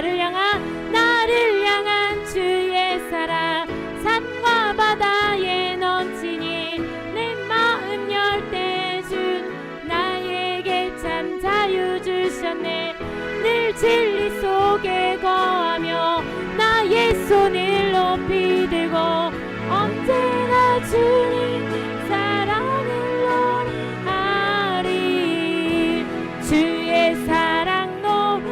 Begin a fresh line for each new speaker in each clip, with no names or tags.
나를 향한 주의 사랑 산과 바다에 넘치니 내 마음 열 때 주 나에게 참 자유 주셨네. 늘 진리 속에 거하며 나의 손을 높이 들고 언제나 주님 사랑을 노래하리. 주의 사랑 노래하리라.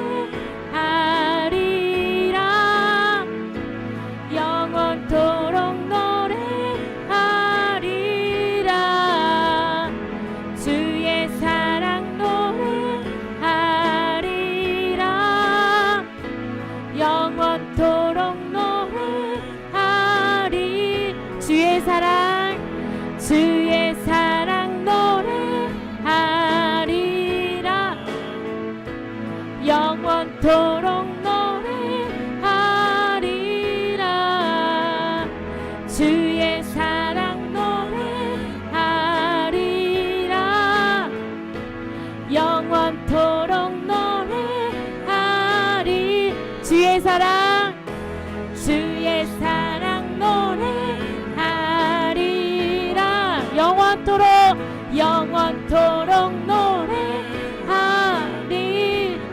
영원토록 노래하리라. 주의 사랑 노래하리라. 영원토록 노래하리. 주의 사랑 노래하리라. 영원토록 노래하리라. 주의 사랑 노래하리라. 영원토록 노래하리. 주의 사랑 노래하리라. 영원토록 노래하리.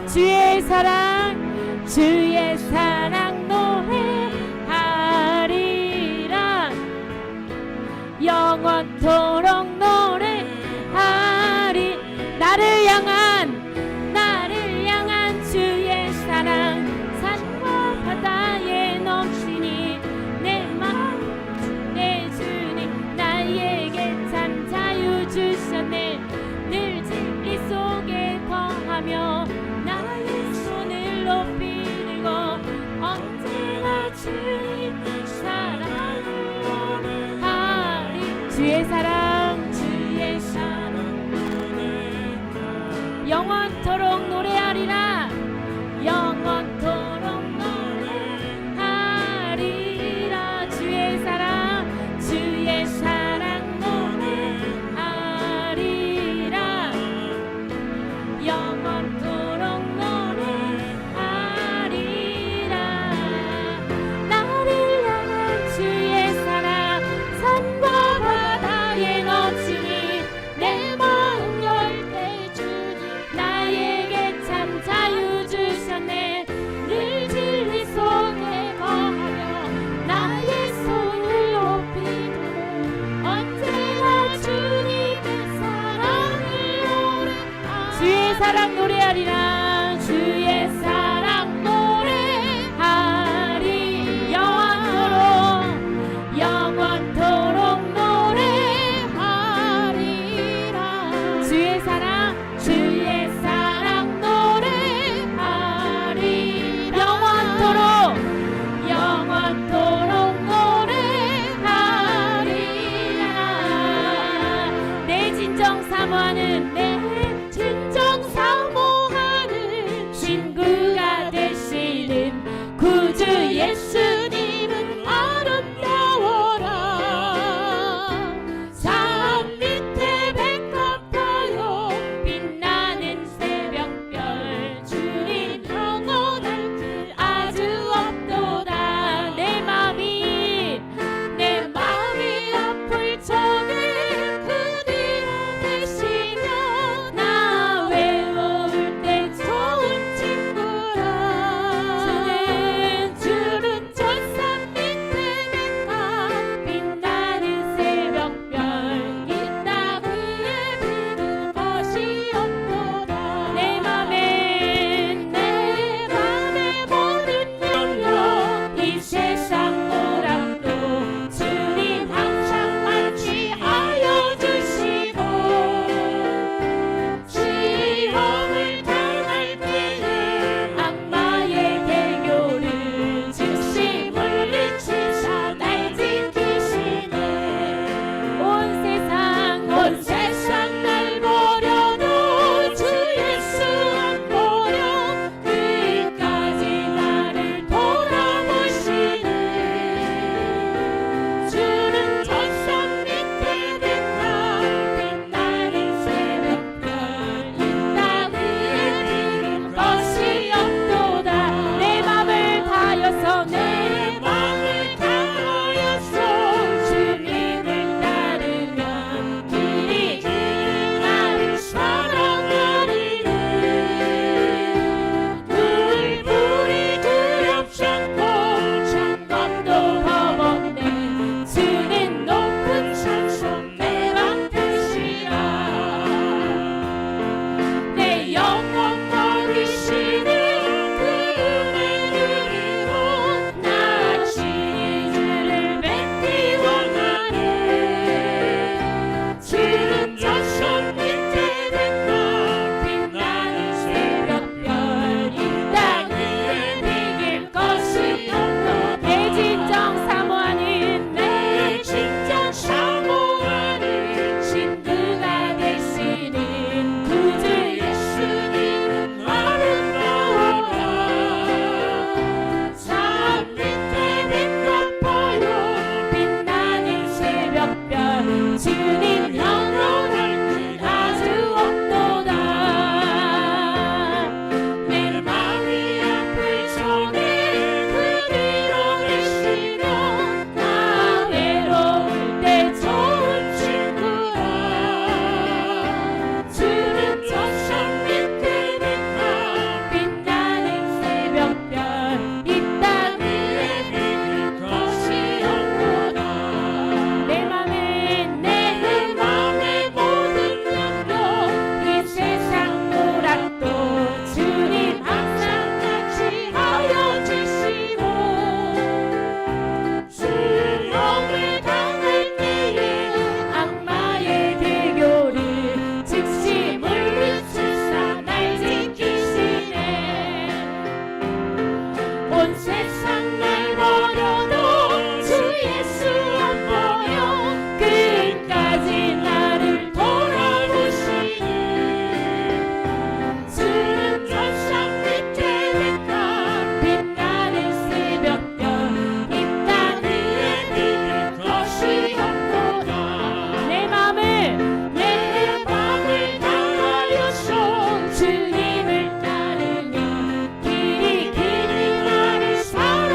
주의 사랑 노래하리라. 영원토록 노래하리. 나를 향한 주의 사랑 산과 바다에 넘치니 내 마음 내 주님 나에게 참 자유 주셨네. 늘 진리 속에 거하며 나의 손을 높이 들고 언제나 주님 사랑을 노래하리. 주의 사랑 온 세상 날 버려도 주 예수 안 버려 끝까지 나를 돌아보시니 주는 천상 밑에 백합 빛나는 새벽별 이 땅 위에 믿을 것이 없도다 내 맘을 다하여서 주님을 따르니 길이 나를 사랑하시니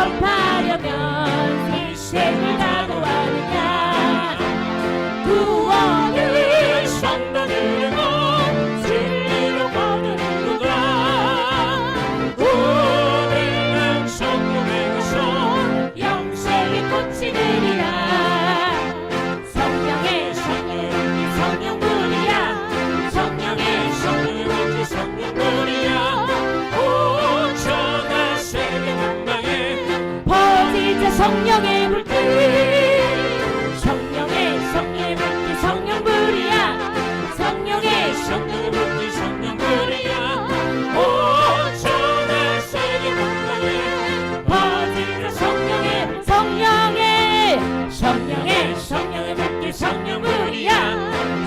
전파하려면 희생을 다하느냐 구원을 성도들고 진리로 거두는구나 오늘은 성령의 손 영생의 꽃이 되리라 성령의 성령불이야 성령의 성령불이 성령불이야 오 전하 세계 만방에 퍼지자 성령의 불길 성령의 불길 성령불이야 성령의 불길 성령불이야 오 전하 세계 만방에 퍼지자 성령의 불길 성령불이야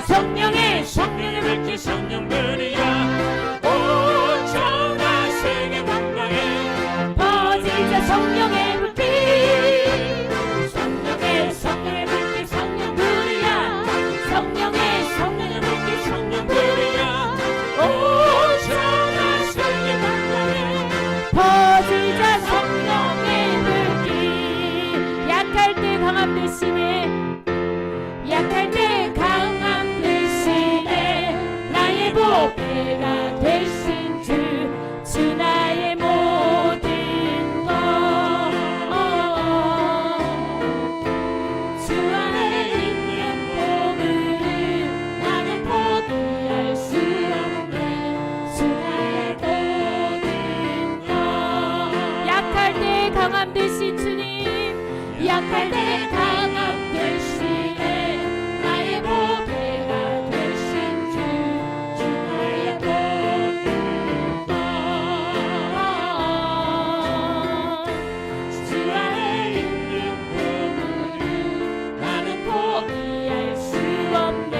성령의 불길 성령불이야 오 전하 세계 만방에 퍼지자 성령의 불길 성령의 불길 성령불이야 성령의 불길 성령불이야 오 전하 세계 만방에 퍼지자 성령의 불길 약할 때 강함 대신에 약할 때 강함 대신에 나의 보배가 되신 주 나의 모든 것 주 안에 있는 보물을 나는 포기할 수 없네 주 나의 모든 것 약할 때 강함 되신 주님 약할 때 강함 대신에 나의 보배가 되신 주 나의 모든 것 주 안에 있는 보물을 나는 포기할 수 없네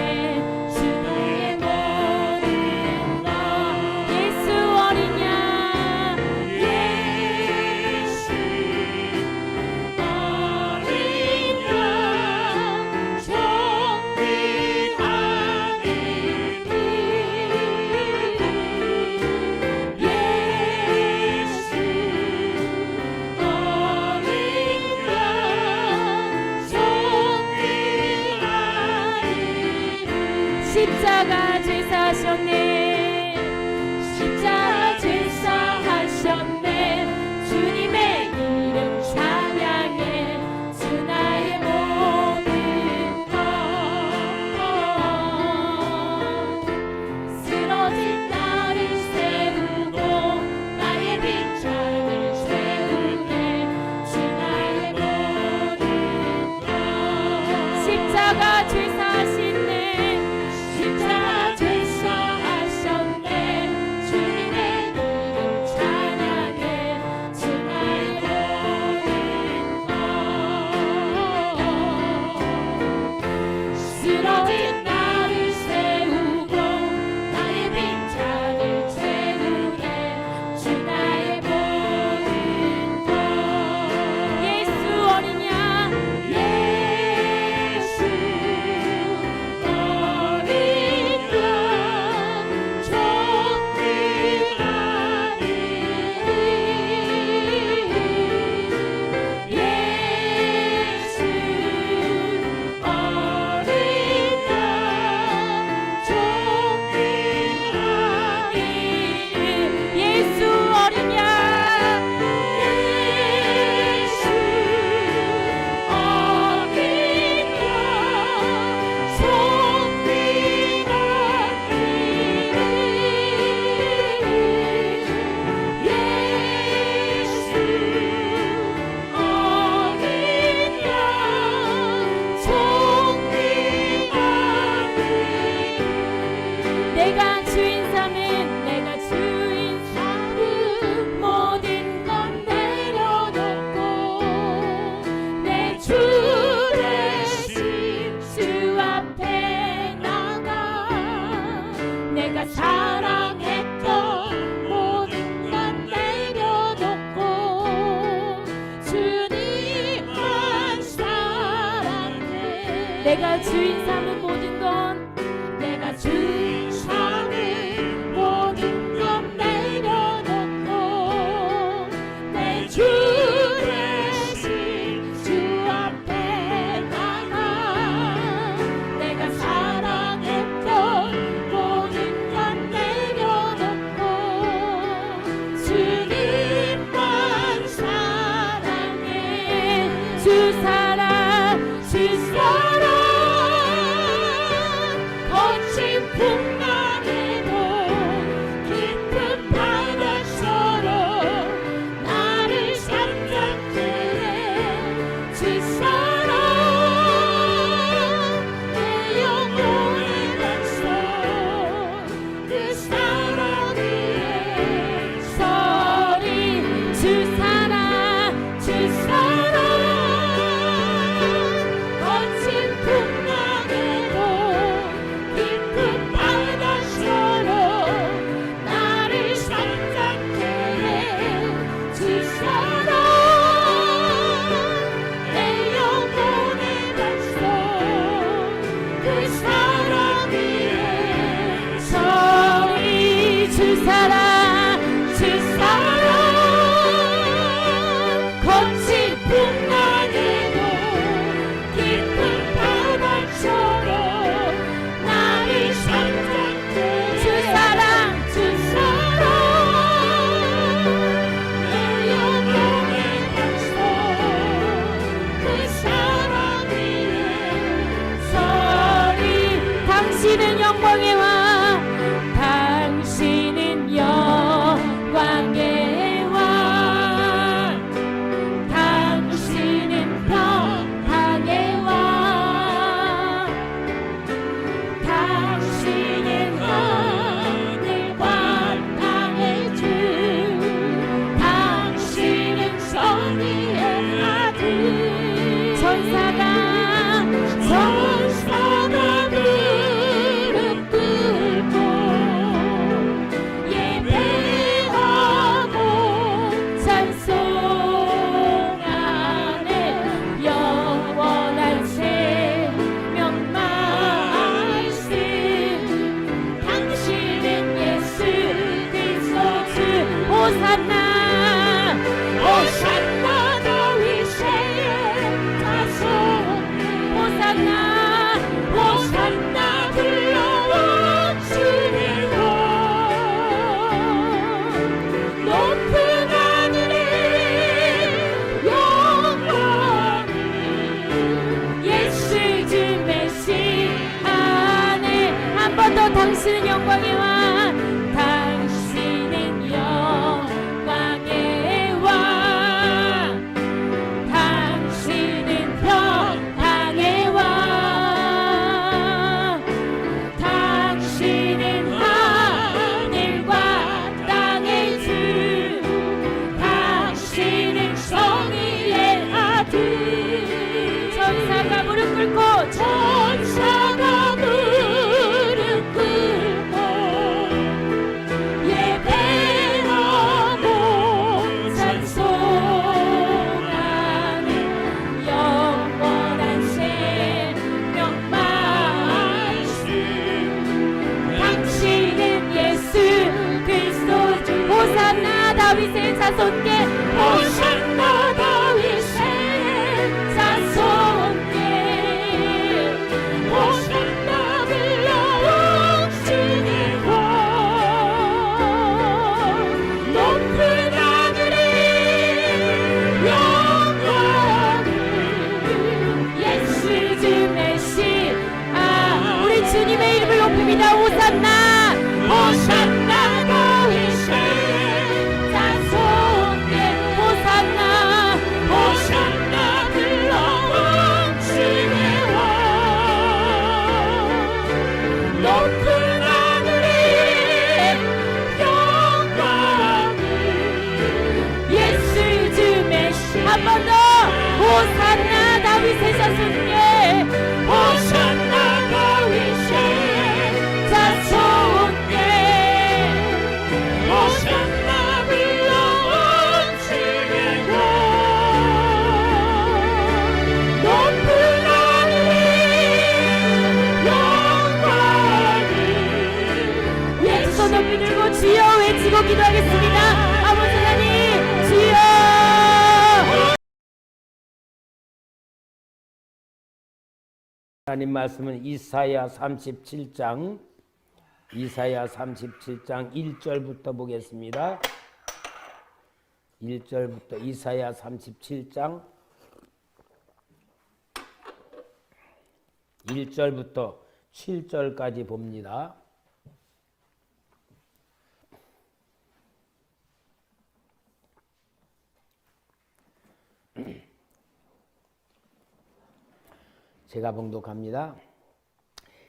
주 나의 모든 것 예수 어린 양 예수 어린 양 정리하니 예수 어린 양 정리하니 십자가 제사하셨네 십자가 제사하셨네 주님의 이름 찬양해 주 나의 모든 것 쓰러진 나를 세우고 나의 빗장을 세우네 주 나의 모든 것 십자가 제사하시네 십자가 제사하셨네 주님의 이름 찬양해 주 나의 모든 것 쓰러진 나를 세우고 나의 빗장을 채우네 주 나의 모든 것 예수 어린 양 예수 어린 양 정리하니 예수 어린 양 정리하니 예수 어린 양 예수 어린 양 내가 주인 삼은 내가 주인 삼은 모든 건 내려놓고 내 주 대신 주 앞에 나가 내가 사랑했던 모든 건 내려놓고 주님만 사랑해 내가 주인 삼은 모든 건 내가 주인 삼은 모든 건 내려놓고 내 주 주 사랑 주 사랑 거친 풍랑에도 깊은 바다처럼 나를 잠잠케 해 주 사랑 내 영혼의 백성 그 사랑 위에 서리 주 사랑 주 사랑 거친 풍랑에도 깊은 바다처럼 나를 잠잠케 해주 사랑 내 영혼의 백성 그 사랑 위에 서리 주 사랑 주 사랑 거친 풍랑에도 깊은 바다처럼 나를 잠잠케 주 사랑 주 사랑 내 영혼의 백성 그 사랑 위에 서리 당신은 영광의 왕 당신은 영광의 왕 당신은 평강의 왕 당신은 하늘과 땅의 주 당신은 선의의 아들 천사가 무릎 꿇고 예배하고 찬송하네 영원한 생명 말씀 당신은 예수 그리스도 주 호산나 호산나 다윗의 자손 호산나 호산나 불러온 주의 왕 높은 하늘에 영광이 예수 주 메시아네 한 번 더 당신은 영광의 왕 당신은 영광의 왕 당신은 평강의 왕 당신은 하늘과 땅의 주 당신은 성의의 아들 천사가 무릎 꿇고 천사가 무릎 꿇고 예배하고 찬송하는 영원한 생명 말씀 당신은 예수 그리스도 주 호산나 다윗의 자손께 호산나 다윗의 자손께 호산나 불러온 주의 왕 높은 하늘에 영광을 예수 주 메시아 우리 주님의 이름을 높입니다 호산나 호산나 다윗의 자손께 호산나 호산나 불러온 주의 왕 높은 하늘에 영광을 예수 주 메시아 한 번 더 호산나 다윗의 자손께 호산나 다윗의 자손께 호산나 불러온 주의 왕 높은 하늘에 영광을 예수 손 높이 들고 주여 외치고 기도하겠습니다. 아버지 하나님 주여
하나님 말씀은 이사야 37장 1절부터 보겠습니다. 1절부터 이사야 37장 1절부터 7절까지 봅니다. 제가 봉독합니다.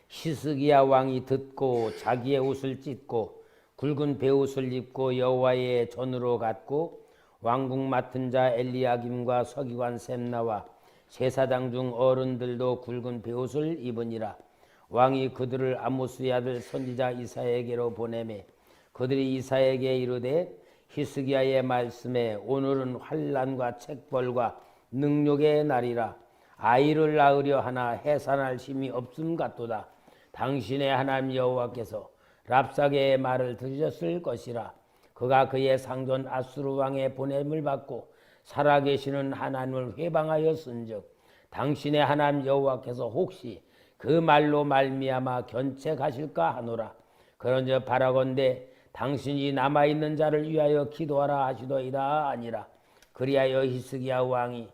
히스기야 왕이 듣고 자기의 옷을 찢고 굵은 베옷을 입고 여호와의 전으로 갔고 왕궁 맡은 자 엘리야김과 서기관 셈나와 제사장 중 어른들도 굵은 베옷을 입으니라. 왕이 그들을 아모스의 아들 선지자 이사야에게로 보내매 그들이 이사야에게 이르되 히스기야의 말씀에 오늘은 환난과 책벌과 능욕의 날이라. 아이를 낳으려 하나 해산할 힘이 없음 같도다. 당신의 하나님 여호와께서 랍사게의 말을 들으셨을 것이라. 그가 그의 상전 아수르 왕의 보냄을 받고 살아계시는 하나님을 회방하였은즉 당신의 하나님 여호와께서 혹시 그 말로 말미암아 견책하실까 하노라. 그런즉 바라건대 당신이 남아있는 자를 위하여 기도하라 하시더이다 아니라. 그리하여 히스기야 왕이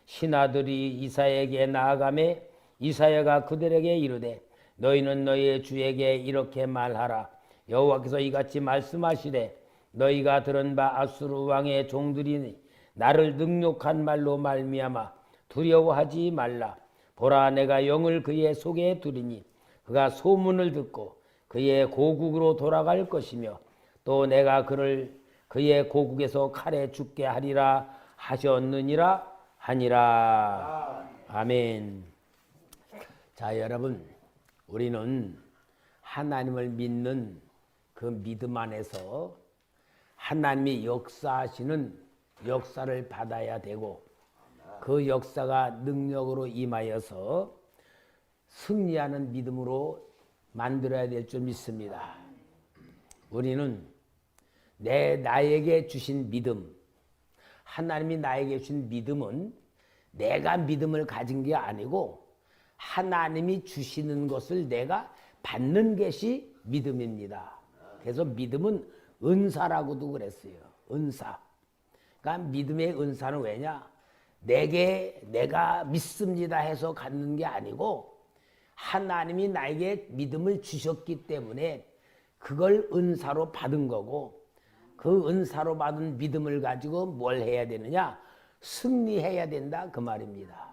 신하들이 이사야에게 나아가매 이사야가 그들에게 이르되 너희는 너희의 주에게 이렇게 말하라. 여호와께서 이같이 말씀하시되 너희가 들은 바 아수르 왕의 종들이니 나를 능욕한 말로 말미암아 두려워하지 말라. 보라, 내가 영을 그의 속에 두리니 그가 소문을 듣고 그의 고국으로 돌아갈 것이며 또 내가 그를 그의 고국에서 칼에 죽게 하리라 하셨느니라 하니라. 아멘. 자, 여러분, 우리는 하나님을 믿는 그 믿음 안에서 하나님이 역사하시는 역사를 받아야 되고 그 역사가 능력으로 임하여서 승리하는 믿음으로 만들어야 될 줄 믿습니다. 우리는 나에게 주신 믿음, 하나님이 나에게 주신 믿음은 내가 믿음을 가진 게 아니고 하나님이 주시는 것을 내가 받는 것이 믿음입니다. 그래서 믿음은 은사라고도 그랬어요. 은사. 그러니까 믿음의 은사는 왜냐? 내가 믿습니다 해서 갖는 게 아니고 하나님이 나에게 믿음을 주셨기 때문에 그걸 은사로 받은 거고 그 은사로 받은 믿음을 가지고 뭘 해야 되느냐? 승리해야 된다 그 말입니다.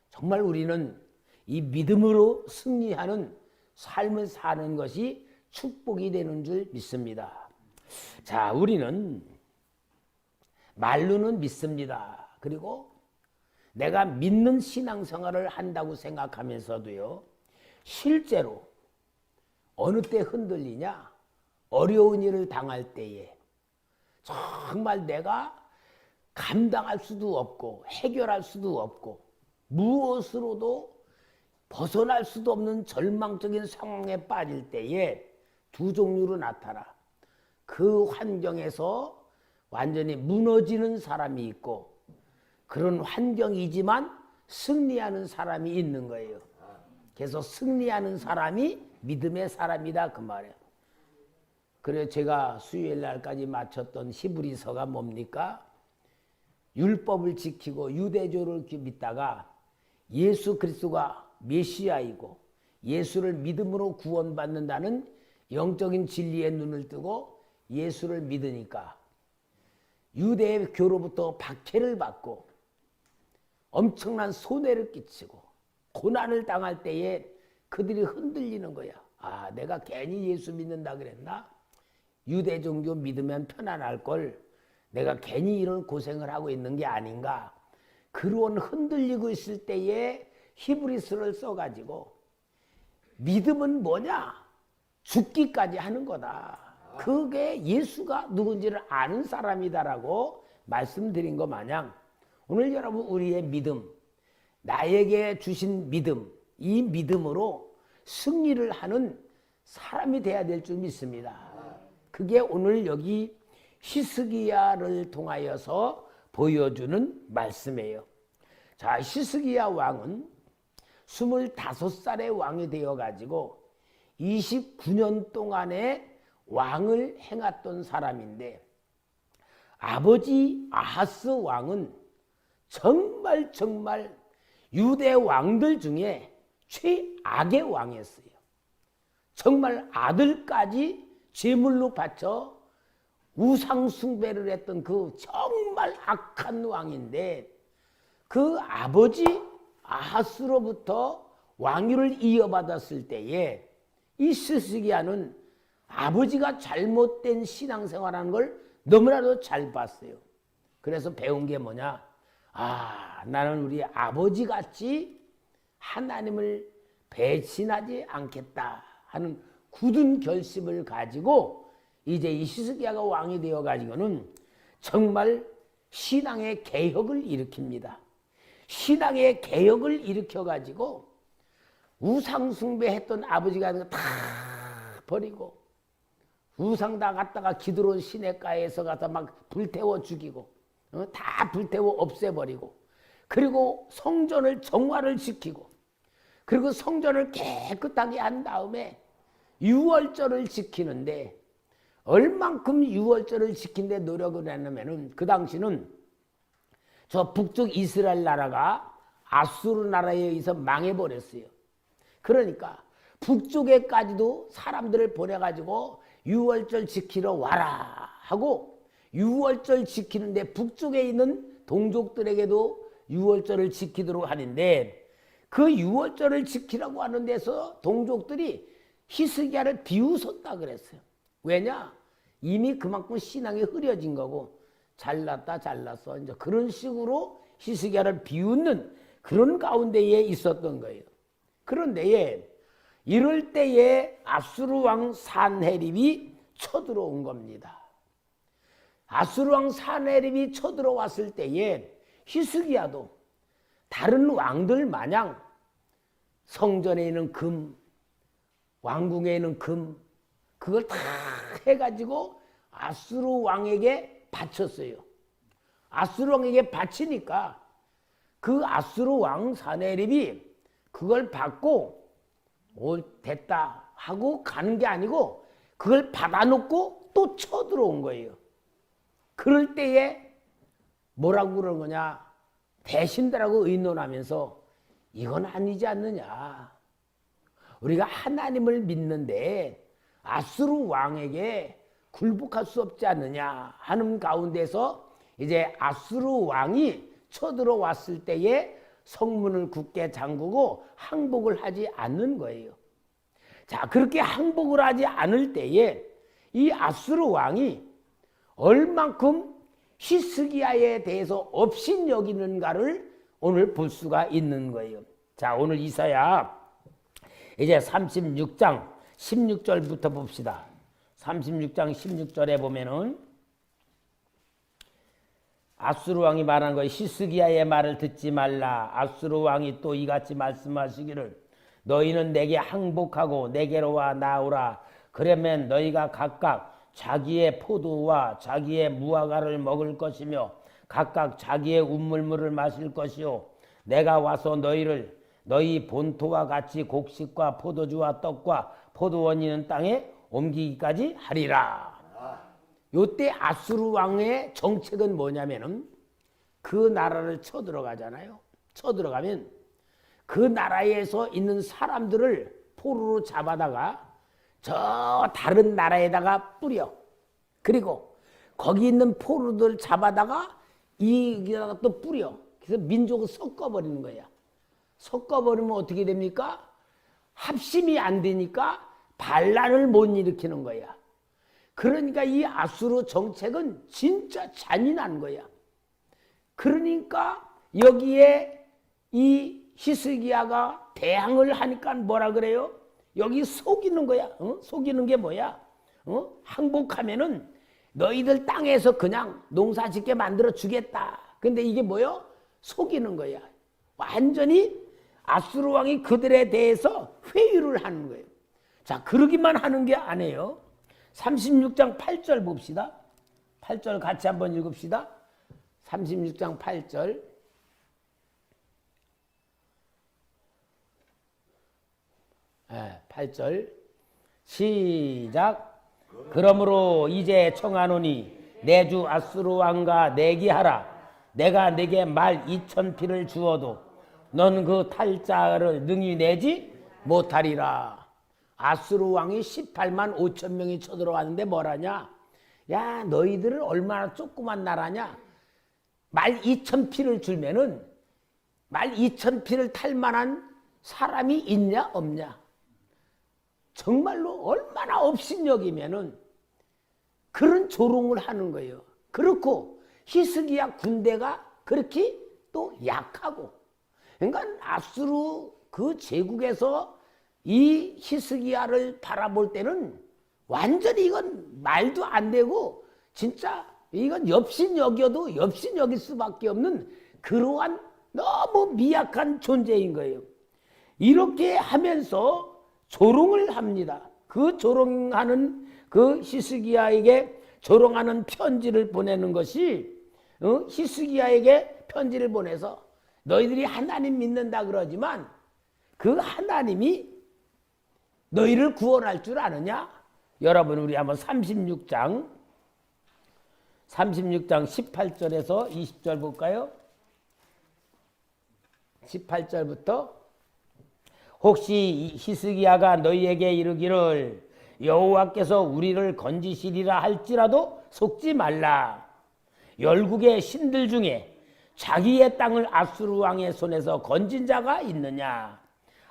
정말 우리는 이 믿음으로 승리하는 삶을 사는 것이 축복이 되는 줄 믿습니다. 자, 우리는 말로는 믿습니다. 그리고 내가 믿는 신앙생활을 한다고 생각하면서도요, 실제로 어느 때 흔들리냐? 어려운 일을 당할 때에 정말 내가 감당할 수도 없고 해결할 수도 없고 무엇으로도 벗어날 수도 없는 절망적인 상황에 빠질 때에 두 종류로 나타나. 그 환경에서 완전히 무너지는 사람이 있고 그런 환경이지만 승리하는 사람이 있는 거예요. 그래서 승리하는 사람이 믿음의 사람이다 그 말이에요. 그래서 제가 수요일 날까지 마쳤던 히브리서가 뭡니까? 율법을 지키고 유대교를 믿다가 예수 그리스도가 메시아이고 예수를 믿음으로 구원받는다는 영적인 진리의 눈을 뜨고 예수를 믿으니까 유대교로부터 박해를 받고 엄청난 손해를 끼치고 고난을 당할 때에 그들이 흔들리는 거야. 아, 내가 괜히 예수 믿는다 그랬나? 유대 종교 믿으면 편안할 걸 내가 괜히 이런 고생을 하고 있는 게 아닌가? 그런 흔들리고 있을 때에 히브리서를 써가지고 믿음은 뭐냐? 죽기까지 하는 거다. 그게 예수가 누군지를 아는 사람이다라고 말씀드린 것 마냥 오늘 여러분 우리의 믿음, 나에게 주신 믿음, 이 믿음으로 승리를 하는 사람이 돼야 될 줄 믿습니다. 그게 오늘 여기 히스기야를 통하여서 보여주는 말씀이에요. 자, 히스기야 왕은 25살의 왕이 되어가지고 29년 동안의 왕을 행했던 사람인데 아버지 아하스 왕은 정말 유대 왕들 중에 최악의 왕이었어요. 정말 아들까지 제물로 바쳐 우상 숭배를 했던 그 정말 악한 왕인데, 그 아버지 아하스로부터 왕위를 이어받았을 때에 이 스스기야는 아버지가 잘못된 신앙생활하는 걸 너무나도 잘 봤어요. 그래서 배운 게 뭐냐? 나는 우리 아버지같이 하나님을 배신하지 않겠다 하는 굳은 결심을 가지고 이제 이 히스기야가 왕이 되어 가지고는 정말 신앙의 개혁을 일으킵니다. 신앙의 개혁을 일으켜 가지고 우상 숭배했던 아버지가 하는 거 다 버리고, 우상 다 갖다가 기드론 시냇가에서 갖다 막 불태워 죽이고, 다 불태워 없애버리고, 그리고 성전을 정화를 시키고, 그리고 성전을 깨끗하게 한 다음에 유월절을 지키는데, 얼만큼 유월절을 지킨데 노력을 했냐면은 그 당시는 저 북쪽 이스라엘 나라가 아수르 나라에 의해서 망해버렸어요. 그러니까 북쪽에까지도 사람들을 보내가지고 유월절 지키러 와라 하고, 유월절 지키는데 북쪽에 있는 동족들에게도 유월절을 지키도록 하는데, 그 유월절을 지키라고 하는 데서 동족들이 히스기야를 비웃었다 그랬어요. 왜냐? 이미 그만큼 신앙이 흐려진 거고, 잘났다 잘났어 이제 그런 식으로 히스기야를 비웃는 그런 가운데에 있었던 거예요. 그런데 이럴 때에 아수르 왕 산헤립이 쳐들어온 겁니다. 아수르 왕 산헤립이 쳐들어왔을 때에 히스기야도 다른 왕들 마냥 성전에 있는 금, 왕궁에 있는 금, 그걸 다 해가지고 아수르 왕에게 바쳤어요. 아수르 왕에게 바치니까 그 아수르 왕 산헤립이 그걸 받고 됐다 하고 가는 게 아니고 그걸 받아놓고 또 쳐들어온 거예요. 그럴 때에 뭐라고 그러는 거냐? 대신들하고 의논하면서 이건 아니지 않느냐. 우리가 하나님을 믿는데 아수르 왕에게 굴복할 수 없지 않느냐 하는 가운데서 이제 아수르 왕이 쳐들어왔을 때에 성문을 굳게 잠그고 항복을 하지 않는 거예요. 자, 그렇게 항복을 하지 않을 때에 이 아수르 왕이 얼만큼 히스기야에 대해서 업신여기는가를 오늘 볼 수가 있는 거예요. 자, 오늘 이사야 이제 36장 16절부터 봅시다. 36장 16절에 보면은 아수르 왕이 말한 거예요. 히스기야의 말을 듣지 말라. 아수르 왕이 또 이같이 말씀하시기를 너희는 내게 항복하고 내게로 와 나오라. 그러면 너희가 각각 자기의 포도와 자기의 무화과를 먹을 것이며 각각 자기의 운물물을 마실 것이요 내가 와서 너희를 너희 본토와 같이 곡식과 포도주와 떡과 포도원이 있는 땅에 옮기기까지 하리라. 요때 아수르 왕의 정책은 뭐냐면은 그 나라를 쳐들어가잖아요. 쳐들어가면 그 나라에서 있는 사람들을 포로로 잡아다가 저 다른 나라에다가 뿌려. 그리고 거기 있는 포로들 잡아다가 이기다가 또 뿌려. 그래서 민족을 섞어버리는 거야. 섞어버리면 어떻게 됩니까? 합심이 안 되니까 반란을 못 일으키는 거야. 그러니까 이 아수르 정책은 진짜 잔인한 거야. 그러니까 여기에 이 히스기야가 대항을 하니까 뭐라 그래요? 여기 속이는 거야. 속이는 게 뭐야? 항복하면은 너희들 땅에서 그냥 농사 짓게 만들어 주겠다. 근데 이게 뭐요? 속이는 거야. 완전히 아수르 왕이 그들에 대해서 회유를 하는 거예요. 자, 그러기만 하는 게 아니에요. 36장 8절 봅시다. 8절 같이 한번 읽읍시다. 36장 8절. 네, 8절 시작. 그러므로 이제 청하노니 내 주 아수르 왕과 내기하라. 내가 네게 말 2000피를 주어도 너는 그 탈자를 능히 내지 못하리라. 아수르 왕이 18만 5천 명이 쳐들어왔는데 뭐라냐? 야, 너희들은 얼마나 조그만 나라냐? 말 2천 피를 줄면은 말 2천 피를 탈 만한 사람이 있냐 없냐? 정말로 얼마나 업신여기면은 그런 조롱을 하는 거예요. 그렇고 히스기야 군대가 그렇게 또 약하고, 그러니까 아수르 그 제국에서 이 히스기야를 바라볼 때는 완전히 이건 말도 안 되고 진짜 이건 엽신여겨도 엽신여길 수밖에 없는 그러한 너무 미약한 존재인 거예요. 이렇게 하면서 조롱을 합니다. 그 조롱하는 그 히스기야에게 조롱하는 편지를 보내는 것이, 히스기야에게 편지를 보내서 너희들이 하나님 믿는다 그러지만 그 하나님이 너희를 구원할 줄 아느냐? 여러분, 우리 한번 36장 18절에서 20절 볼까요? 18절부터 혹시 히스기야가 너희에게 이르기를 여호와께서 우리를 건지시리라 할지라도 속지 말라. 열국의 신들 중에 자기의 땅을 아수르 왕의 손에서 건진 자가 있느냐?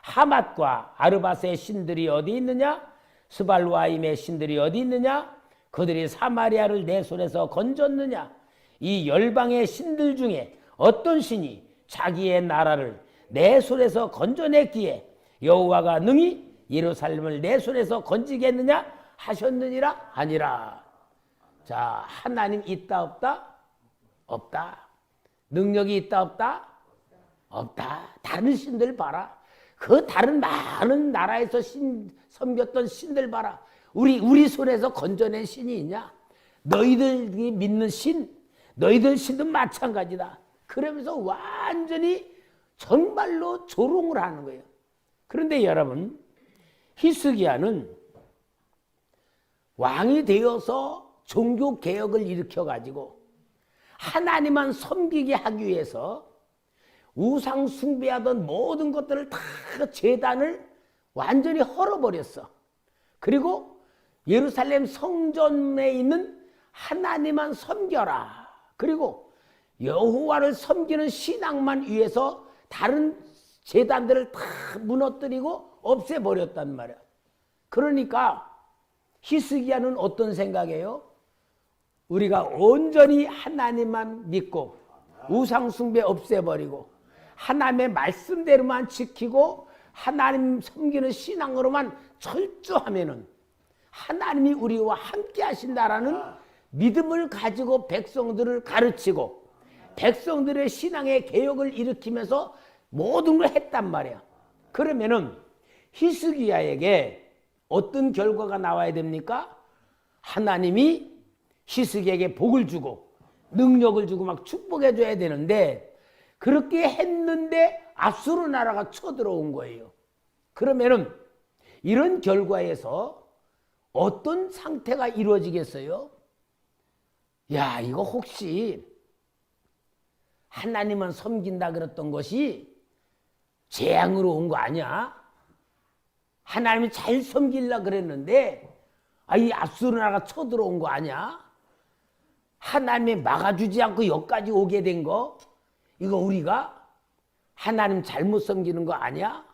하맛과 아르밧의 신들이 어디 있느냐? 스발루아임의 신들이 어디 있느냐? 그들이 사마리아를 내 손에서 건졌느냐? 이 열방의 신들 중에 어떤 신이 자기의 나라를 내 손에서 건져냈기에 여호와가 능히 예루살렘을 내 손에서 건지겠느냐 하셨느니라? 아니라. 자, 하나님 있다 없다? 없다. 능력이 있다 없다? 없다. 다른 신들 봐라. 그 다른 많은 나라에서 섬겼던 신들 봐라. 우리 손에서 건져낸 신이 있냐? 너희들이 믿는 신, 너희들 신도 마찬가지다. 그러면서 완전히 정말로 조롱을 하는 거예요. 그런데 여러분, 히스기야는 왕이 되어서 종교개혁을 일으켜가지고 하나님만 섬기게 하기 위해서 우상 숭배하던 모든 것들을 다 제단을 완전히 헐어버렸어. 그리고 예루살렘 성전에 있는 하나님만 섬겨라. 그리고 여호와를 섬기는 신앙만 위해서 다른 제단들을 다 무너뜨리고 없애버렸단 말이야. 그러니까 히스기야는 어떤 생각이에요? 우리가 온전히 하나님만 믿고 우상 숭배 없애버리고 하나님의 말씀대로만 지키고 하나님 섬기는 신앙으로만 철저하면은 하나님이 우리와 함께 하신다라는 믿음을 가지고 백성들을 가르치고 백성들의 신앙의 개혁을 일으키면서 모든 걸 했단 말이야. 그러면은 히스기야에게 어떤 결과가 나와야 됩니까? 하나님이 히스기야에게 복을 주고 능력을 주고 막 축복해 줘야 되는데 그렇게 했는데 아수르 나라가 쳐들어온 거예요. 그러면은 이런 결과에서 어떤 상태가 이루어지겠어요? 야, 이거 혹시 하나님만 섬긴다 그랬던 것이 재앙으로 온 거 아니야? 하나님이 잘 섬기려고 그랬는데 이 아수르 나라가 쳐들어온 거 아니야? 하나님이 막아주지 않고 여기까지 오게 된 거, 이거 우리가 하나님 잘못 섬기는 거 아니야?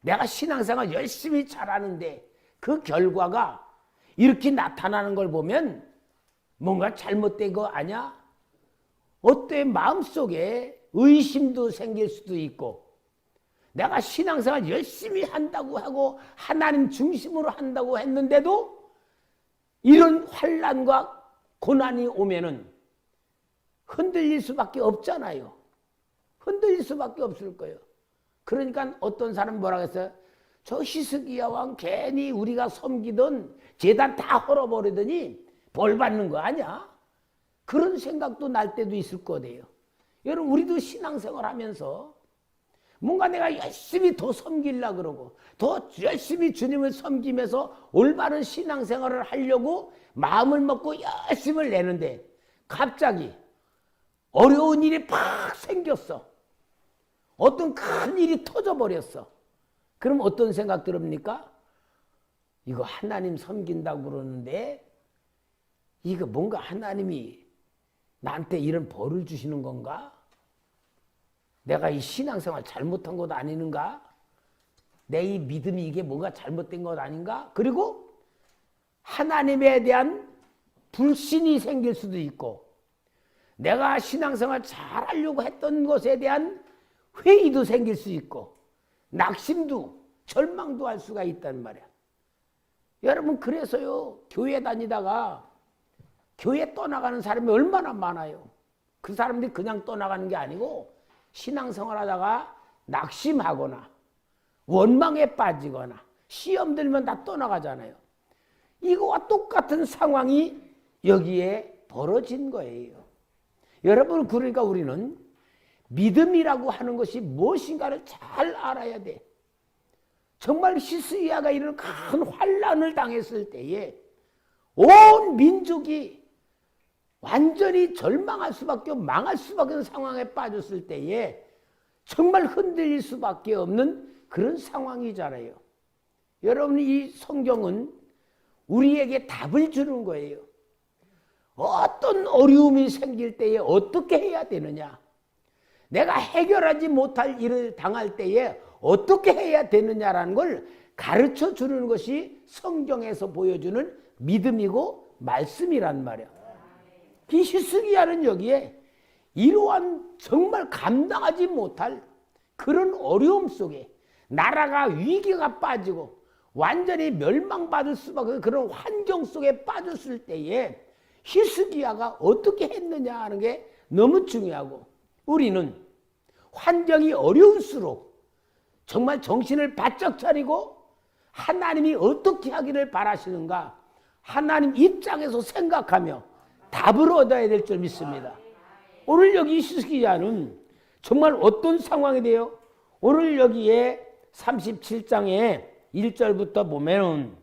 내가 신앙생활 열심히 잘하는데 그 결과가 이렇게 나타나는 걸 보면 뭔가 잘못된 거 아니야? 어때? 마음속에 의심도 생길 수도 있고, 내가 신앙생활 열심히 한다고 하고 하나님 중심으로 한다고 했는데도 이런 환난과 고난이 오면은 흔들릴 수밖에 없잖아요. 흔들릴 수밖에 없을 거예요. 그러니까 어떤 사람 뭐라고 했어요? 저 히스기야 왕 괜히 우리가 섬기던 제단 다 헐어버리더니 벌 받는 거 아니야? 그런 생각도 날 때도 있을 거예요. 여러분, 우리도 신앙생활 하면서 뭔가 내가 열심히 더 섬기려고 그러고 더 열심히 주님을 섬기면서 올바른 신앙생활을 하려고 마음을 먹고 열심을 내는데 갑자기 어려운 일이 팍 생겼어. 어떤 큰 일이 터져버렸어. 그럼 어떤 생각 들습니까? 이거 하나님 섬긴다고 그러는데 이거 뭔가 하나님이 나한테 이런 벌을 주시는 건가? 내가 이 신앙생활 잘못한 것 아니는가? 내 이 믿음이 이게 뭔가 잘못된 것 아닌가? 그리고 하나님에 대한 불신이 생길 수도 있고 내가 신앙생활 잘하려고 했던 것에 대한 회의도 생길 수 있고 낙심도 절망도 할 수가 있단 말이야. 여러분 그래서요 교회 다니다가 교회 떠나가는 사람이 얼마나 많아요. 그 사람들이 그냥 떠나가는 게 아니고 신앙생활 하다가 낙심하거나 원망에 빠지거나 시험 들면 다 떠나가잖아요. 이거와 똑같은 상황이 여기에 벌어진 거예요. 여러분 그러니까 우리는 믿음이라고 하는 것이 무엇인가를 잘 알아야 돼. 정말 히스기야가 이런 큰 환난을 당했을 때에 온 민족이 완전히 절망할 수밖에 없고 망할 수밖에 없는 상황에 빠졌을 때에 정말 흔들릴 수밖에 없는 그런 상황이잖아요. 여러분 이 성경은 우리에게 답을 주는 거예요. 어떤 어려움이 생길 때에 어떻게 해야 되느냐, 내가 해결하지 못할 일을 당할 때에 어떻게 해야 되느냐라는 걸 가르쳐 주는 것이 성경에서 보여주는 믿음이고 말씀이란 말이야. 히스기야는 여기에 이러한 정말 감당하지 못할 그런 어려움 속에 나라가 위기가 빠지고 완전히 멸망받을 수밖에 없는 그런 환경 속에 빠졌을 때에 히스기야가 어떻게 했느냐 하는 게 너무 중요하고, 우리는 환경이 어려울수록 정말 정신을 바짝 차리고 하나님이 어떻게 하기를 바라시는가 하나님 입장에서 생각하며 답을 얻어야 될 줄 믿습니다. 오늘 여기 히스기야는 정말 어떤 상황이 돼요? 오늘 여기에 37장에 1절부터 보면은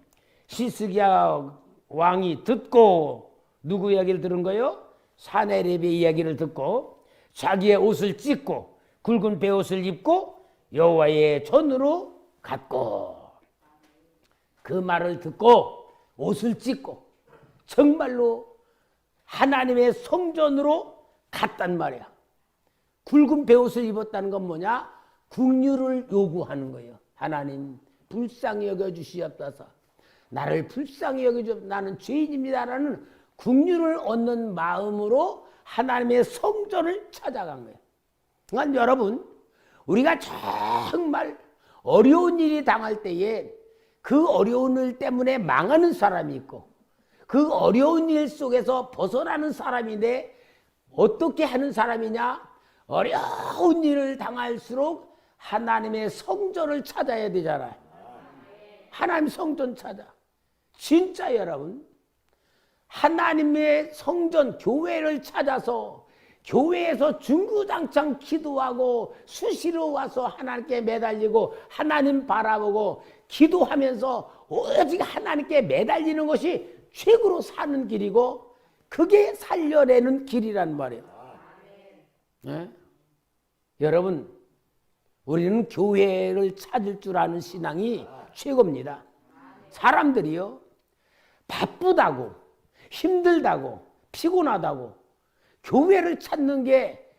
히스기야 왕이 듣고 누구 이야기를 들은 거예요? 사네립의 이야기를 듣고 자기의 옷을 찢고 굵은 베옷을 입고 여호와의 전으로 갔고, 그 말을 듣고 옷을 찢고 정말로 하나님의 성전으로 갔단 말이야. 굵은 베옷을 입었다는 건 뭐냐? 긍휼을 요구하는 거예요. 하나님 불쌍히 여겨주시옵소서. 나를 불쌍히 여겨주옵소서. 나는 죄인입니다라는 긍휼을 얻는 마음으로 하나님의 성전을 찾아간 거예요. 그러니까 여러분, 우리가 정말 어려운 일이 당할 때에 그 어려운 일 때문에 망하는 사람이 있고 그 어려운 일 속에서 벗어나는 사람인데 어떻게 하는 사람이냐? 어려운 일을 당할수록 하나님의 성전을 찾아야 되잖아요. 하나님 성전 찾아. 진짜 여러분, 하나님의 성전 교회를 찾아서 교회에서 중구장창 기도하고 수시로 와서 하나님께 매달리고 하나님 바라보고 기도하면서 오직 하나님께 매달리는 것이 최고로 사는 길이고 그게 살려내는 길이란 말이에요. 네? 여러분, 우리는 교회를 찾을 줄 아는 신앙이 최고입니다. 사람들이요, 바쁘다고 힘들다고 피곤하다고 교회를 찾는 게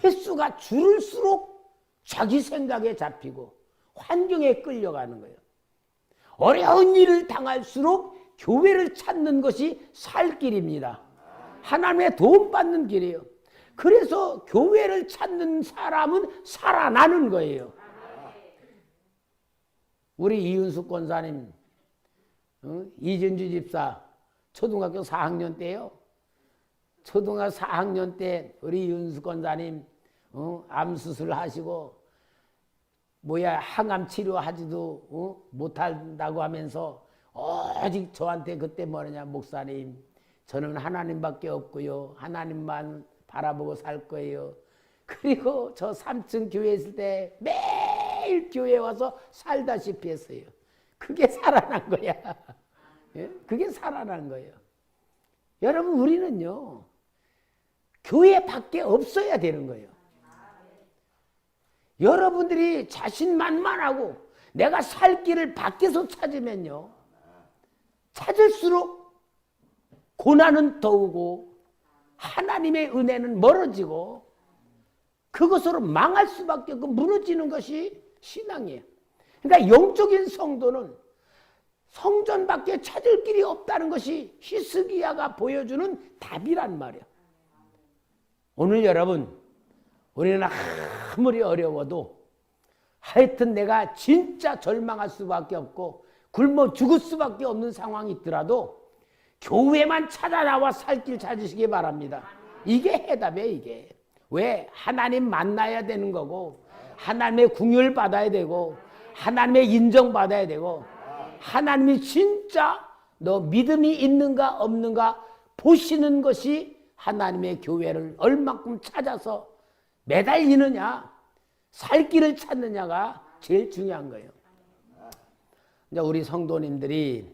횟수가 줄을수록 자기 생각에 잡히고 환경에 끌려가는 거예요. 어려운 일을 당할수록 교회를 찾는 것이 살 길입니다. 하나님의 도움 받는 길이에요. 그래서 교회를 찾는 사람은 살아나는 거예요. 우리 이윤숙 권사님, 이진주 집사 초등학교 4학년 때요. 초등학교 4학년 때 우리 이윤숙 권사님 암 수술하시고 항암 치료하지도 못한다고 하면서 오직 저한테 그때 뭐냐, 목사님 저는 하나님밖에 없고요, 하나님만 바라보고 살 거예요. 그리고 저 3층 교회에 있을 때 매일 교회에 와서 살다시피 했어요. 그게 살아난 거야. 예? 그게 살아난 거예요. 여러분, 우리는요 교회 밖에 없어야 되는 거예요. 여러분들이 자신만만하고 내가 살 길을 밖에서 찾으면요, 찾을수록 고난은 더우고 하나님의 은혜는 멀어지고 그것으로 망할 수밖에 없고 무너지는 것이 신앙이에요. 그러니까 영적인 성도는 성전밖에 찾을 길이 없다는 것이 히스기야가 보여주는 답이란 말이에요. 오늘 여러분, 우리는 아무리 어려워도 하여튼 내가 진짜 절망할 수밖에 없고 굶어 죽을 수밖에 없는 상황이 있더라도 교회만 찾아 나와 살 길 찾으시기 바랍니다. 이게 해답이에요. 이게. 왜? 하나님 만나야 되는 거고 하나님의 궁유를 받아야 되고 하나님의 인정받아야 되고 하나님이 진짜 너 믿음이 있는가 없는가 보시는 것이 하나님의 교회를 얼마큼 찾아서 매달리느냐, 살 길을 찾느냐가 제일 중요한 거예요. 이제 우리 성도님들이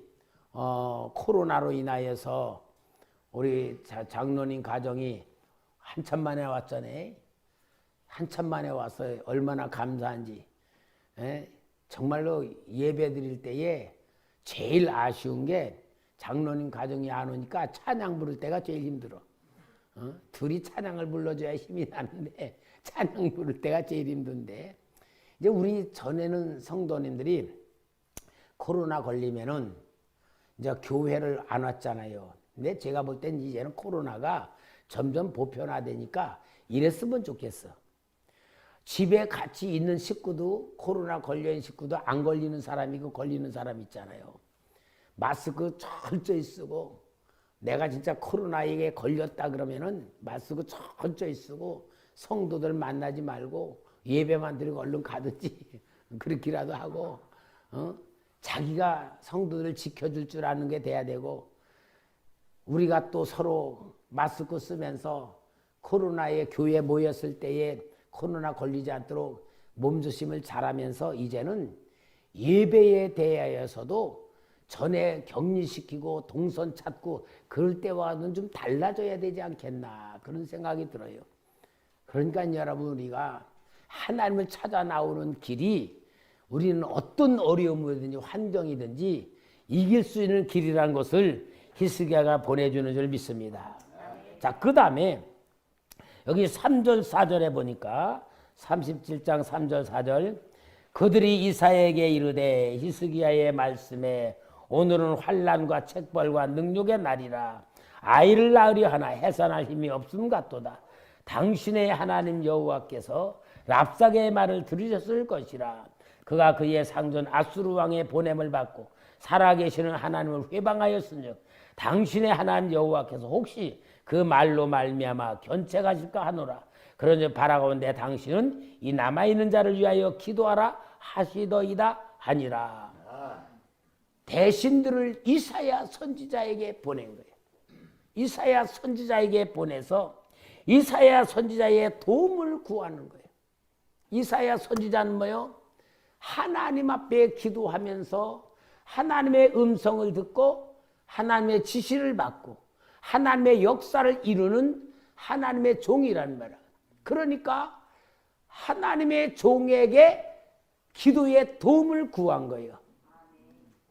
코로나로 인하여서 우리 장로님 가정이 한참 만에 왔잖아요. 한참 만에 와서 얼마나 감사한지. 정말로 예배 드릴 때에 제일 아쉬운 게 장로님 가정이 안 오니까 찬양 부를 때가 제일 힘들어. 둘이 찬양을 불러줘야 힘이 나는데 찬양 부를 때가 제일 힘든데, 이제 우리 전에는 성도님들이 코로나 걸리면은 이제 교회를 안 왔잖아요. 근데 제가 볼 땐 이제는 코로나가 점점 보편화되니까 이랬으면 좋겠어. 집에 같이 있는 식구도 코로나 걸려있는 식구도 안 걸리는 사람이고 걸리는 사람 있잖아요. 마스크 철저히 쓰고, 내가 진짜 코로나에 걸렸다 그러면은 마스크 철저히 쓰고 성도들 만나지 말고 예배만 드리고 얼른 가든지 그렇게라도 하고, 자기가 성도들을 지켜줄 줄 아는 게 돼야 되고, 우리가 또 서로 마스크 쓰면서 코로나에 교회 모였을 때에 코로나 걸리지 않도록 몸조심을 잘하면서 이제는 예배에 대하여서도 전에 격리시키고 동선 찾고 그럴 때와는 좀 달라져야 되지 않겠나 그런 생각이 들어요. 그러니까 여러분, 우리가 하나님을 찾아 나오는 길이 우리는 어떤 어려움이든지 환경이든지 이길 수 있는 길이라는 것을 히스기야가 보내주는 줄 믿습니다. 자, 그 다음에 여기 3절 4절에 보니까 37장 3절 4절, 그들이 이사야에게 이르되 히스기야의 말씀에 오늘은 환난과 책벌과 능욕의 날이라. 아이를 낳으려 하나 해산할 힘이 없음 같도다. 당신의 하나님 여호와께서 랍사게의 말을 들으셨을 것이라. 그가 그의 상전 아수르 왕의 보냄을 받고 살아계시는 하나님을 회방하였으므 당신의 하나님 여호와께서 혹시 그 말로 말미암아 견책하실까 하노라. 그러니 바라가온대 당신은 이 남아있는 자를 위하여 기도하라 하시더이다 하니라. 대신들을 이사야 선지자에게 보낸 거예요. 이사야 선지자에게 보내서 이사야 선지자의 도움을 구하는 거예요. 이사야 선지자는 뭐요? 하나님 앞에 기도하면서 하나님의 음성을 듣고 하나님의 지시를 받고 하나님의 역사를 이루는 하나님의 종이라는 말이야. 그러니까 하나님의 종에게 기도의 도움을 구한 거예요.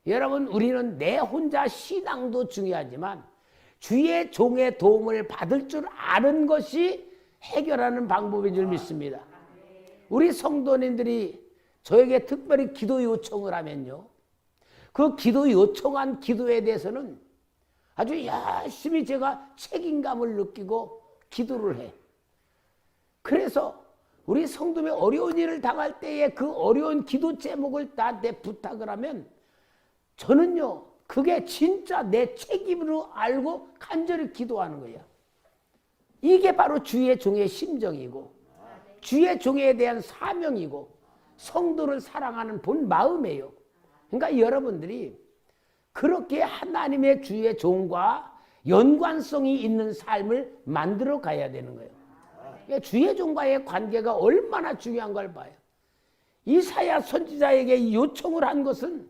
여러분, 우리는 내 혼자 신앙도 중요하지만 주의 종의 도움을 받을 줄 아는 것이 해결하는 방법인 줄 믿습니다. 우리 성도님들이 저에게 특별히 기도 요청을 하면요, 그 기도 요청한 기도에 대해서는 아주 열심히 제가 책임감을 느끼고 기도를 해. 그래서 우리 성도의 어려운 일을 당할 때에 그 어려운 기도 제목을 나한테 부탁을 하면 저는요, 그게 진짜 내 책임으로 알고 간절히 기도하는 거야. 이게 바로 주의 종의 심정이고 주의 종에 대한 사명이고 성도를 사랑하는 본 마음이에요. 그러니까 여러분들이 그렇게 하나님의 주의 종과 연관성이 있는 삶을 만들어 가야 되는 거예요. 그러니까 주의 종과의 관계가 얼마나 중요한 걸 봐요. 이사야 선지자에게 요청을 한 것은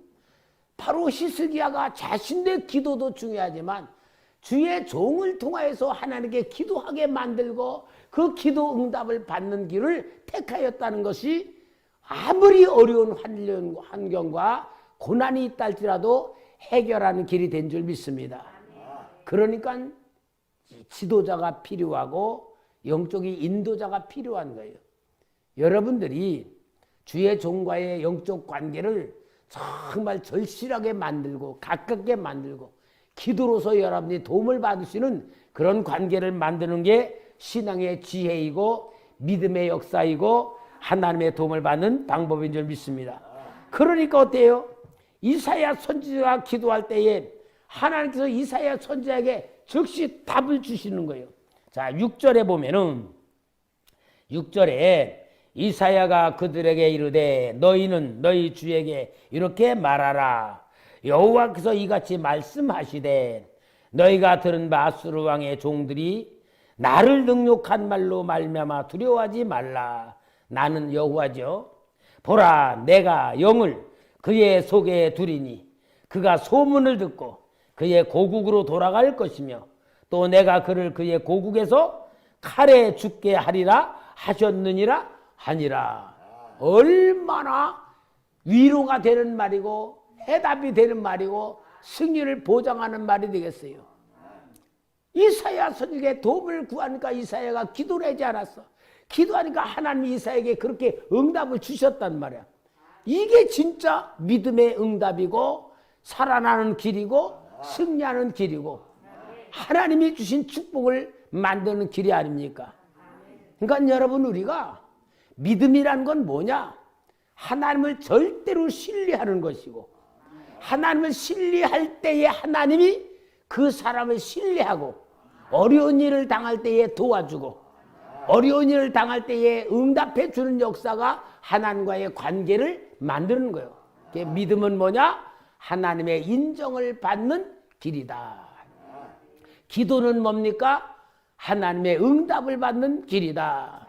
바로 히스기야가 자신의 기도도 중요하지만 주의 종을 통하여서 하나님께 기도하게 만들고 그 기도 응답을 받는 길을 택하였다는 것이 아무리 어려운 환경과 고난이 있다 할지라도 해결하는 길이 된 줄 믿습니다. 그러니까 지도자가 필요하고 영적인 인도자가 필요한 거예요. 여러분들이 주의 종과의 영적 관계를 정말 절실하게 만들고 가깝게 만들고 기도로서 여러분이 도움을 받으시는 그런 관계를 만드는 게 신앙의 지혜이고 믿음의 역사이고 하나님의 도움을 받는 방법인 줄 믿습니다. 그러니까 어때요? 이사야 선지자가 기도할 때에 하나님께서 이사야 선지자에게 즉시 답을 주시는 거예요. 자, 6절에 보면은 6절에 이사야가 그들에게 이르되 너희는 너희 주에게 이렇게 말하라. 여호와께서 이같이 말씀하시되 너희가 들은 바 아수르 왕의 종들이 나를 능욕한 말로 말미암아 두려워하지 말라. 나는 여호와죠. 보라, 내가 영을 그의 속에 두리니 그가 소문을 듣고 그의 고국으로 돌아갈 것이며 또 내가 그를 그의 고국에서 칼에 죽게 하리라 하셨느니라 하니라. 얼마나 위로가 되는 말이고 해답이 되는 말이고 승리를 보장하는 말이 되겠어요. 이사야 선지자에게 도움을 구하니까 이사야가 기도를 하지 않았어. 기도하니까 하나님이 이사야에게 그렇게 응답을 주셨단 말이야. 이게 진짜 믿음의 응답이고 살아나는 길이고 승리하는 길이고 하나님이 주신 축복을 만드는 길이 아닙니까? 그러니까 여러분, 우리가 믿음이란 건 뭐냐? 하나님을 절대로 신뢰하는 것이고 하나님을 신뢰할 때에 하나님이 그 사람을 신뢰하고 어려운 일을 당할 때에 도와주고 어려운 일을 당할 때에 응답해 주는 역사가 하나님과의 관계를 만드는 거예요. 믿음은 뭐냐? 하나님의 인정을 받는 길이다. 기도는 뭡니까? 하나님의 응답을 받는 길이다.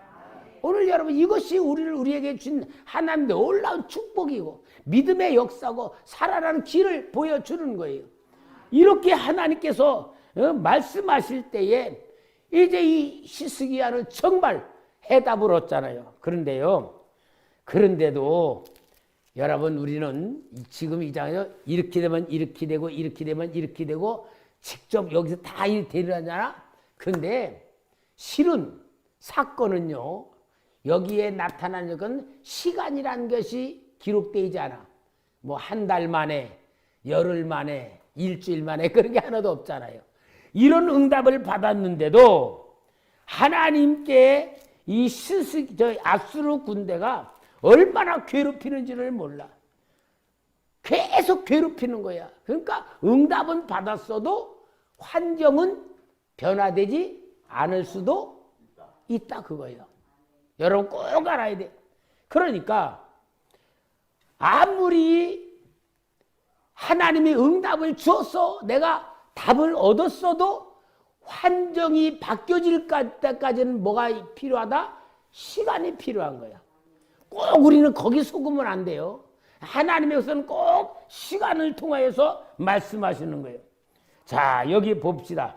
오늘 여러분, 이것이 우리에게 준 하나님의 놀라운 축복이고 믿음의 역사고 살아나는 길을 보여주는 거예요. 이렇게 하나님께서 말씀하실 때에 이제 이 히스기야는 정말 해답을 얻잖아요. 그런데도 여러분, 우리는 지금 이 장에서 이렇게 되면 이렇게 되고 이렇게 되면 이렇게 되고 직접 여기서 다 되려잖아. 그런데 실은 사건은요, 여기에 나타나는 건 시간이라는 것이 기록되지 않아. 뭐 한 달 만에, 열흘 만에, 일주일 만에 그런 게 하나도 없잖아요. 이런 응답을 받았는데도 하나님께 이 아수르 군대가 얼마나 괴롭히는지를 몰라. 계속 괴롭히는 거야. 그러니까 응답은 받았어도 환경은 변화되지 않을 수도 있다, 그거예요. 여러분 꼭 알아야 돼. 그러니까 아무리 하나님이 응답을 주어서 내가 답을 얻었어도 환경이 바뀌어질 때까지는 뭐가 필요하다? 시간이 필요한 거야. 꼭 우리는 거기 속으면 안 돼요. 하나님께서는 꼭 시간을 통하여서 말씀하시는 거예요. 자, 여기 봅시다.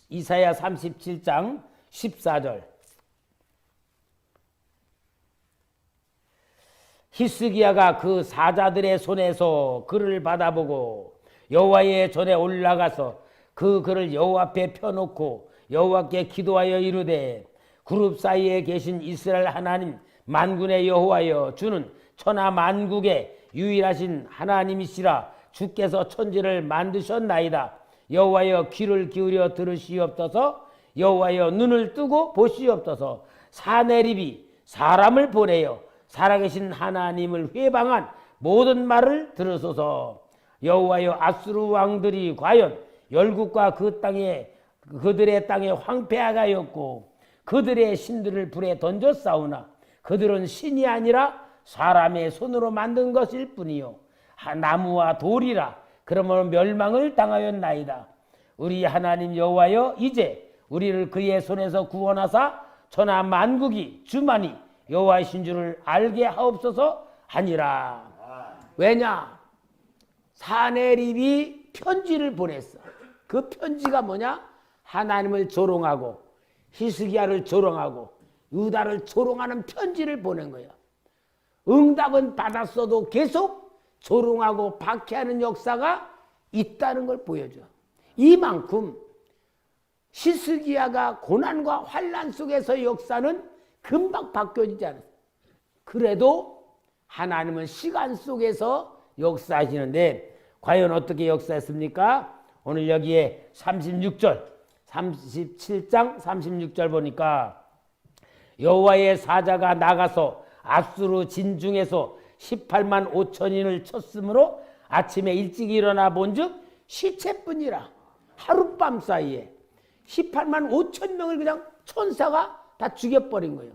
이사야 37장 14절. 히스기야가 그 사자들의 손에서 글을 받아보고 여호와의 전에 올라가서 그 글을 여호와 앞에 펴놓고 여호와께 기도하여 이르되 그룹 사이에 계신 이스라엘 하나님 만군의 여호와여, 주는 천하 만국의 유일하신 하나님이시라. 주께서 천지를 만드셨나이다. 여호와여, 귀를 기울여 들으시옵소서. 여호와여, 눈을 뜨고 보시옵소서. 사내립이 사람을 보내어 살아계신 하나님을 회방한 모든 말을 들으소서. 여호와여, 아수르 왕들이 과연 열국과 그들의 땅에 황폐하였고 그들의 신들을 불에 던져 싸우나 그들은 신이 아니라 사람의 손으로 만든 것일 뿐이요 나무와 돌이라. 그러므로 멸망을 당하였나이다. 우리 하나님 여호와여, 이제 우리를 그의 손에서 구원하사 천하 만국이 주만이 여호와이신 줄을 알게 하옵소서 하니라. 왜냐? 사내립이 편지를 보냈어. 그 편지가 뭐냐? 하나님을 조롱하고 히스기야를 조롱하고 유다를 조롱하는 편지를 보낸 거예요. 응답은 받았어도 계속 조롱하고 박해하는 역사가 있다는 걸 보여줘. 이만큼 히스기야가 고난과 환난 속에서 역사는 금방 바뀌어지지 않았어요. 그래도 하나님은 시간 속에서 역사하시는데 과연 어떻게 역사했습니까? 오늘 여기에 36절, 37장 36절 보니까 여호와의 사자가 나가서 앗수르 진중에서 18만 5천인을 쳤으므로 아침에 일찍 일어나 본즉 시체뿐이라. 하룻밤 사이에 18만 5천 명을 그냥 천사가 다 죽여버린 거예요.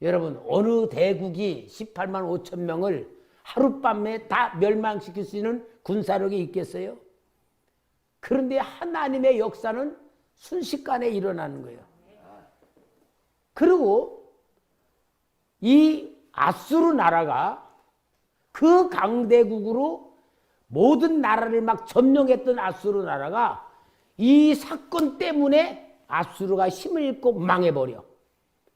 여러분, 어느 대국이 18만 5천 명을 하룻밤에 다 멸망시킬 수 있는 군사력이 있겠어요? 그런데 하나님의 역사는 순식간에 일어나는 거예요. 그리고 이 아수르 나라가 그 강대국으로 모든 나라를 막 점령했던 아수르 나라가 이 사건 때문에 아수르가 힘을 잃고 망해버려.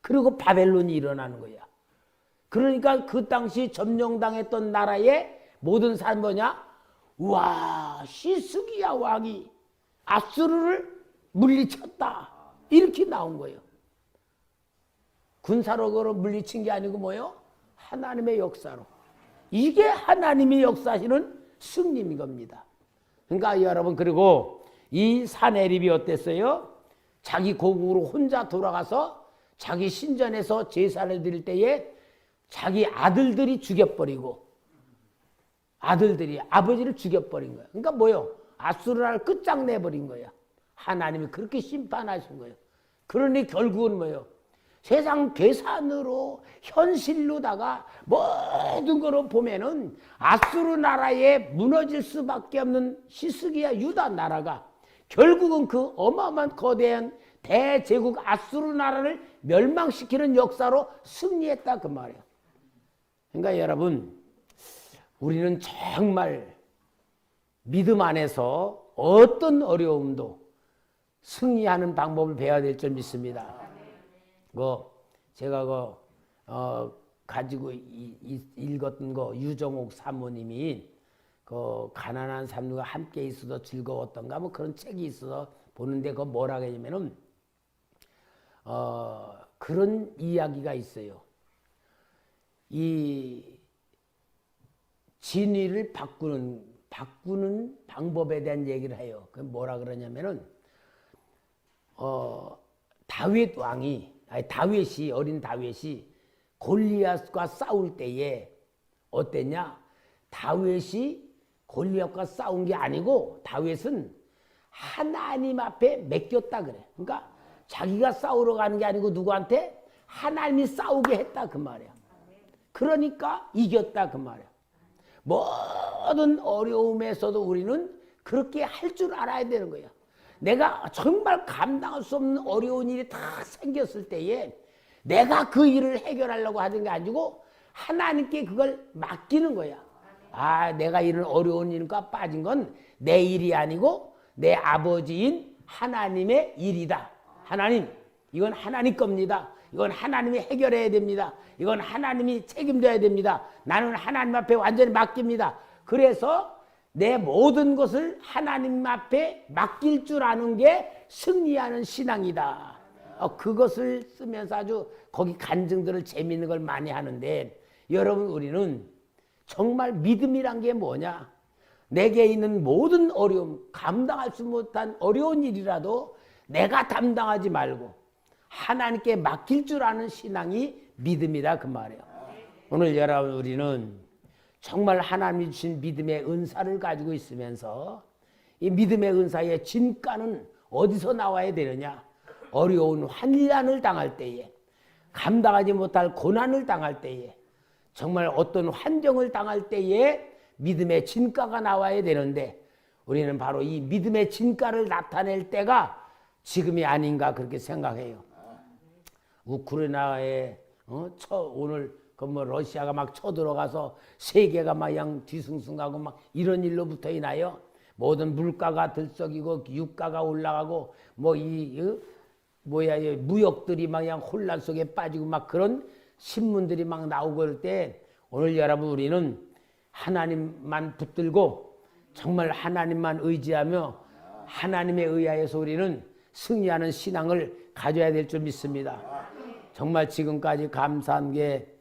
그리고 바벨론이 일어나는 거야. 그러니까 그 당시 점령당했던 나라의 모든 사람 뭐냐? 와, 히스기야 왕이 아수르를 물리쳤다. 이렇게 나온 거예요. 군사력으로 물리친 게 아니고 뭐예요? 하나님의 역사로. 이게 하나님이 역사하시는 승리인 겁니다. 그러니까 여러분, 그리고 이 사내립이 어땠어요? 자기 고국으로 혼자 돌아가서 자기 신전에서 제사를 드릴 때에 자기 아들들이 죽여버리고 아들들이 아버지를 죽여버린 거야. 그러니까 뭐요? 아수르를 끝장내버린 거야. 하나님이 그렇게 심판하신 거예요. 그러니 결국은 뭐예요? 세상 계산으로 현실로다가 모든 거로 보면은 아수르 나라에 무너질 수밖에 없는 히스기야 유다 나라가 결국은 그 어마어마한 거대한 대제국 아수르 나라를 멸망시키는 역사로 승리했다 그 말이에요. 그러니까 여러분, 우리는 정말 믿음 안에서 어떤 어려움도 승리하는 방법을 배워야 될 줄 믿습니다. 제가 가지고 읽었던 거 유정옥 사모님이 가난한 사람들과 함께 있어도 즐거웠던가 뭐 그런 책이 있어서 보는데 그거 뭐라고 하냐면은 그런 이야기가 있어요. 이 진위를 바꾸는 방법에 대한 얘기를 해요. 그 뭐라 그러냐면은 어린 다윗이 골리앗과 싸울 때에 어땠냐? 다윗이 골리앗과 싸운 게 아니고 다윗은 하나님 앞에 맡겼다 그래. 그러니까 자기가 싸우러 가는 게 아니고 누구한테? 하나님이 싸우게 했다 그 말이야. 그러니까 이겼다 그 말이야. 모든 어려움에서도 우리는 그렇게 할 줄 알아야 되는 거야. 내가 정말 감당할 수 없는 어려운 일이 다 생겼을 때에 내가 그 일을 해결하려고 하는 게 아니고 하나님께 그걸 맡기는 거야. 내가 이런 어려운 일과 빠진 건 내 일이 아니고 내 아버지인 하나님의 일이다. 하나님, 이건 하나님 겁니다. 이건 하나님이 해결해야 됩니다. 이건 하나님이 책임져야 됩니다. 나는 하나님 앞에 완전히 맡깁니다. 그래서 내 모든 것을 하나님 앞에 맡길 줄 아는 게 승리하는 신앙이다. 그것을 쓰면서 아주 거기 간증들을 재미있는 걸 많이 하는데 여러분, 우리는 정말 믿음이란 게 뭐냐? 내게 있는 모든 어려움, 감당할 수 못한 어려운 일이라도 내가 담당하지 말고 하나님께 맡길 줄 아는 신앙이 믿음이다 그 말이에요. 오늘 여러분, 우리는 정말 하나님이 주신 믿음의 은사를 가지고 있으면서 이 믿음의 은사의 진가는 어디서 나와야 되느냐? 어려운 환난을 당할 때에, 감당하지 못할 고난을 당할 때에, 정말 어떤 환경을 당할 때에 믿음의 진가가 나와야 되는데 우리는 바로 이 믿음의 진가를 나타낼 때가 지금이 아닌가 그렇게 생각해요. 우크라이나에 오늘 러시아가 막 쳐들어가서 세계가 막 양 뒤숭숭하고 막 이런 일로 붙어 있나요? 모든 물가가 들썩이고 유가가 올라가고 이 무역들이 막 그냥 혼란 속에 빠지고 막 그런 신문들이 막 나오고 그럴 때 오늘 여러분 우리는 하나님만 붙들고 정말 하나님만 의지하며 하나님에 의하여서 우리는 승리하는 신앙을 가져야 될 줄 믿습니다. 정말 지금까지 감사한 게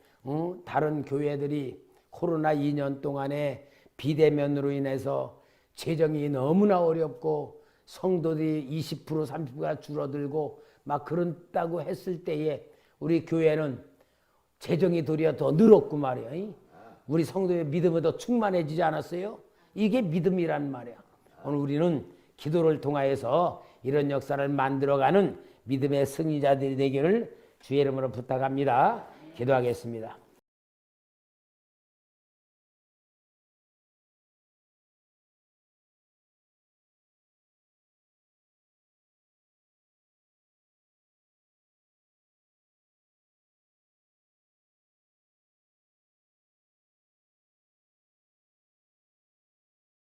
다른 교회들이 코로나 2년 동안에 비대면으로 인해서 재정이 너무나 어렵고 성도들이 20% 30%가 줄어들고 막 그런다고 했을 때에 우리 교회는 재정이 도리어 더 늘었고 말이야. 우리 성도의 믿음이 더 충만해지지 않았어요? 이게 믿음이란 말이야. 오늘 우리는 기도를 통하여서 이런 역사를 만들어가는 믿음의 승리자들이 되기를 주의 이름으로 부탁합니다. 기도하겠습니다.